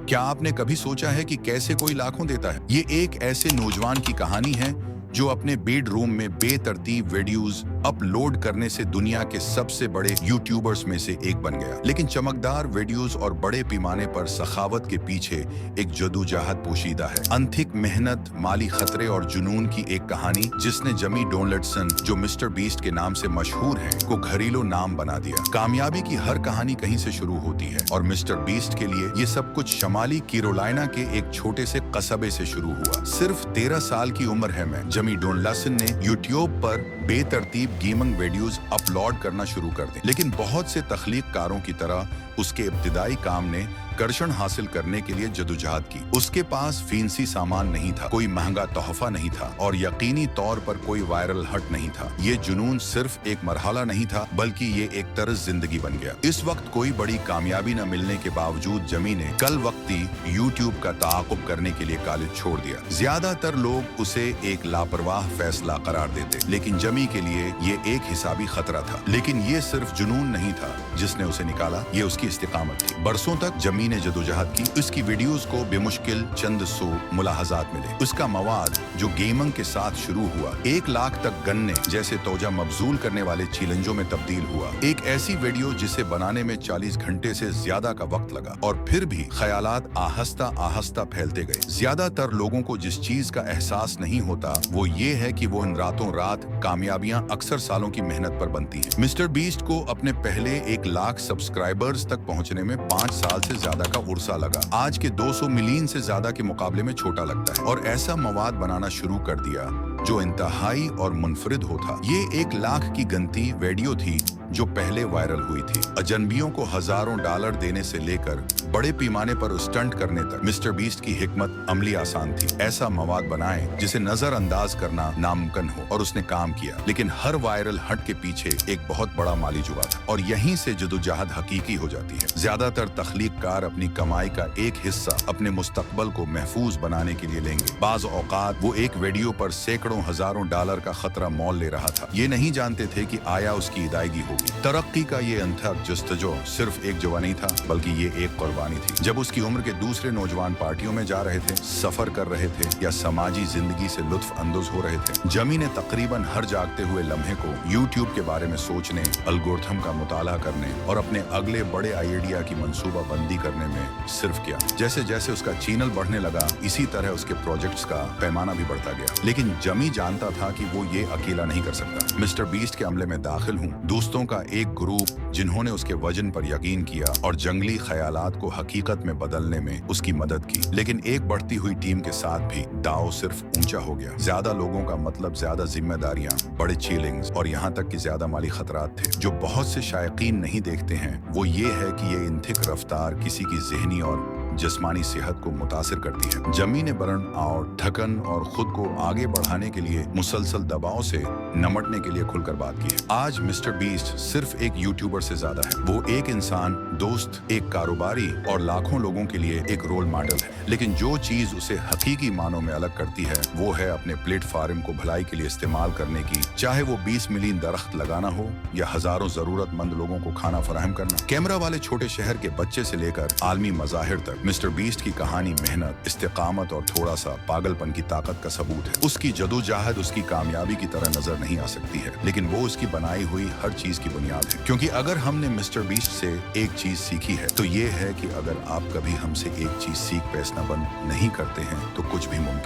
क्या आपने कभी सोचा है कि कैसे कोई लाखों देता है? ये एक ऐसे नौजवान की कहानी है जो अपने बेडरूम में बेतरतीब वीडियोस अपलोड करने से दुनिया के सबसे बड़े यूट्यूबर्स में से एक बन गया। लेकिन चमकदार वीडियोस और बड़े पैमाने पर सखावत के पीछे एक जदोजहद पोशीदा है। अनथिक मेहनत, माली खतरे और जुनून की एक कहानी जिसने जमी डोनाल्डसन, जो मिस्टर बीस्ट के नाम से मशहूर है, को घरेलू नाम बना दिया। कामयाबी की हर कहानी कहीं से शुरू होती है और मिस्टर बीस्ट के लिए ये सब कुछ शमाली कैरोलिना के एक छोटे से कस्बे से शुरू हुआ। सिर्फ 13 साल की उम्र है मैं जमी डोनाल्डसन ने यूट्यूब पर बेतरतीब गेमिंग वीडियोस अपलोड करना शुरू कर दी। लेकिन बहुत से तख्लीककारों की तरह उसके इब्तिदाई काम ने कर्षण हासिल करने के लिए जदोजहद की। उसके पास फैंसी सामान नहीं था, कोई महंगा तोहफा नहीं था और यकीनी तौर पर कोई वायरल हट नहीं था। ये जुनून सिर्फ एक मरहला नहीं था, बल्कि ये एक तर्ज जिंदगी बन गया। इस वक्त कोई बड़ी कामयाबी न मिलने के बावजूद जमी ने कल वक्ती यूट्यूब का ताक़ुब करने के लिए कॉलेज छोड़ दिया। ज्यादातर लोग उसे एक लापरवाह फैसला करार देते, लेकिन जमी के लिए ये एक हिसाबी खतरा था। लेकिन ये सिर्फ जुनून नहीं था जिसने उसे निकाला, ये उसकी इस्तिकामत थी। बरसों तक जमी ने जदोजहद की। उसकी वीडियोस को बेमुश्किल चंद सौ मुलाहजात मिले। उसका मवाद जो गेमिंग के साथ शुरू हुआ 1 लाख तक गन्ने जैसे तोजा मबजूल करने वाले चैलेंजों में तब्दील हुआ। एक ऐसी वीडियो जिसे बनाने में 40 घंटे से ज्यादा का वक्त लगा और फिर भी ख्यालात आहिस्ता आहिस्ता फैलते गए। ज्यादातर लोगों को जिस चीज का एहसास नहीं होता वो ये है कि वो इन रातों रात कामयाबियां अक्सर सालों की मेहनत पर बनती हैं। मिस्टर बीस्ट को अपने पहले 1 लाख सब्सक्राइबर्स तक पहुंचने में 5 साल से ज्यादा का उर्सा लगा। आज के 200 मिलियन से ज्यादा के मुकाबले में छोटा लगता है और ऐसा मवाद बनाना शुरू कर दिया जो इंतहाई और मुनफरिद होता। ये 1 लाख की गनती वीडियो थी जो पहले वायरल हुई थी। अजनबियों को हजारों डॉलर देने से लेकर बड़े पैमाने पर स्टंट करने तक मिस्टर बीस्ट की हिकमत अमली आसान थी। ऐसा मवाद बनाए जिसे नजरअंदाज करना नामुमकिन हो और उसने काम किया। लेकिन हर वायरल हट के पीछे एक बहुत बड़ा माली जुआ था और यहीं से जदोजहद हकीकी हो जाती है। ज्यादातर तख्लीककार अपनी कमाई का एक हिस्सा अपने मुस्तकबल को महफूज बनाने के लिए लेंगे। बाज औकात वो एक वीडियो पर सैकड़ों हजारों डॉलर का खतरा मोल ले रहा था। ये नहीं जानते थे कि आया उसकी अदायगी होगी। तरक्की का ये अनथक जस्तजो सिर्फ एक जुआ नहीं था, बल्कि ये एक कुर्बानी थी। जब उसकी उम्र के दूसरे नौजवान पार्टियों में जा रहे थे, सफर कर रहे थे या समाजी जिंदगी से लुत्फ अंदोज हो रहे थे, जमी ने तकरीबन हर जागते हुए लम्हे को यूट्यूब के बारे में सोचने, एल्गोरिथम का मुताला करने और अपने अगले बड़े आइडिया की मंसूबा बंदी करने में सिर्फ किया। जैसे जैसे उसका चैनल बढ़ने लगा, इसी तरह उसके प्रोजेक्ट्स का पैमाना भी बढ़ता गया। लेकिन जमी जानता था कि वो ये अकेला नहीं कर सकता। मिस्टर बीस्ट के अमले में दाखिल हूँ, दोस्तों का एक ग्रुप जिन्होंने उसके वजन पर यकीन किया और जंगली ख्यालात को हकीकत में बदलने में उसकी मदद की। लेकिन एक बढ़ती हुई टीम के साथ भी दाव सिर्फ ऊंचा हो गया। ज्यादा लोगों का मतलब ज्यादा जिम्मेदारियां, बड़े चैलेंज और यहाँ तक कि ज्यादा माली खतरात थे। जो बहुत से शायकीन नहीं देखते हैं वो ये है कि ये इंथिक रफ्तार किसी की ज़हनी और जिस्मानी सेहत को मुतासिर करती है। जमी ने बर्न आउट, थकन और खुद को आगे बढ़ाने के लिए मुसलसल दबाव से निपटने के लिए खुलकर बात की है। आज मिस्टर बीस्ट सिर्फ एक यूट्यूबर से ज्यादा है। वो एक इंसान, दोस्त, एक कारोबारी और लाखों लोगों के लिए एक रोल मॉडल है। लेकिन जो चीज उसे हकीकी मानों में अलग करती है वो है अपने प्लेटफॉर्म को भलाई के लिए इस्तेमाल करने की, चाहे वो 20 मिलियन दरख्त लगाना हो या हजारों जरूरतमंद लोगों को खाना फराहम करना। कैमरा वाले छोटे शहर के बच्चे से लेकर आलमी मज़ाहिर तक मिस्टर बीस्ट की कहानी मेहनत, इस्तिकामत और थोड़ा सा पागलपन की ताकत का सबूत है। उसकी जदोजहद उसकी कामयाबी की तरह नजर नहीं आ सकती है, लेकिन वो उसकी बनाई हुई हर चीज की बुनियाद है। क्योंकि अगर हमने मिस्टर बीस्ट से एक चीज सीखी है तो ये है कि अगर आप कभी हमसे एक चीज सीख पैसना बंद नहीं करते हैं तो कुछ भी मुमकिन